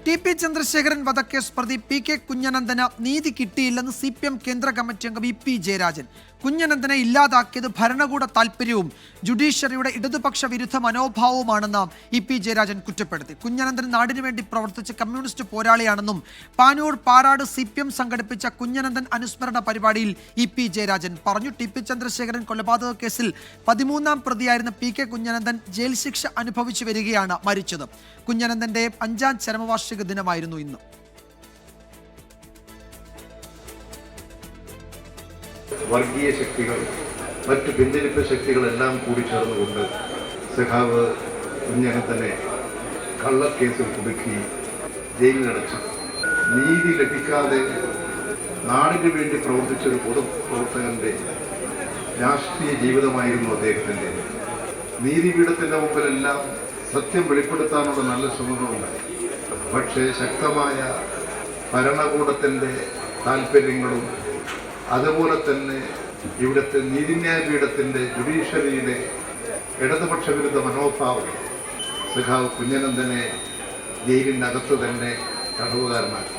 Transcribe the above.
TP. Chandrasekharan വധക്കേസ് പ്രതി P K. കുഞ്ഞനന്ദന് നീതി കിട്ടിയില്ലെന്ന് CPM കേന്ദ്ര കമ്മിറ്റി അംഗം ഇ.പി. ജയരാജൻ. കുഞ്ഞനന്ദനെ ഇല്ലാതാക്കിയത് ഭരണകൂട താൽപര്യവും ജുഡീഷ്യറിയുടെ ഇടതുപക്ഷ വിരുദ്ധ മനോഭാവവുമാണെന്ന് ഇ.പി. ജയരാജൻ കുറ്റപ്പെടുത്തി. കുഞ്ഞനന്ദൻ നാടിനു വേണ്ടി പ്രവർത്തിച്ച കമ്മ്യൂണിസ്റ്റ് പോരാളിയാണെന്നും പാനൂർ പാറാട് CPM സംഘടിപ്പിച്ച കുഞ്ഞനന്ദൻ അനുസ്മരണ പരിപാടിയിൽ ഇ.പി. ജയരാജൻ പറഞ്ഞു. ടി.പി. ചന്ദ്രശേഖരൻ കൊലപാതക കേസിൽ 13ാം പ്രതിയായിരുന്ന പി.കെ. കുഞ്ഞനന്ദൻ ജയിൽ ശിക്ഷ അനുഭവിച്ചു വരികയാണ് മരിച്ചത്. കുഞ്ഞനന്ദന്റെ 5ാം ചരമവാർഷിക ദിനമായിരുന്നു ഇന്ന്. വർഗീയ ശക്തികൾ, മറ്റു പിന്തിരിപ്പ് ശക്തികളെല്ലാം കൂടി ചേർന്നുകൊണ്ട് സഖാവ് കുഞ്ഞനന്ദനെ കള്ളക്കേസിൽ കുടുക്കി ജയിലിലടച്ചു. നീതി ലഭിക്കാതെ നാടിന് വേണ്ടി പ്രവർത്തിച്ച ഒരു പൊതുപ്രവർത്തകന്റെ രാഷ്ട്രീയ ജീവിതമായിരുന്നു അദ്ദേഹത്തിൻ്റെ. നീതിപീഠത്തിൻ്റെ മുമ്പിലെല്ലാം സത്യം വെളിപ്പെടുത്താനുള്ള നല്ല ശ്രമങ്ങളുണ്ടായി. പക്ഷേ ശക്തമായ ഭരണകൂടത്തിൻ്റെ താല്പര്യങ്ങളും അതുപോലെ തന്നെ ഇവിടുത്തെ നീതിന്യായ പീഠത്തിൻ്റെ ജുഡീഷ്യറിയുടെ ഇടതുപക്ഷ വിരുദ്ധ മനോഭാവം സഖാവ് കുഞ്ഞനന്ദനെ ജയിലിനകത്ത് തന്നെ തടവുകാരനാക്കി.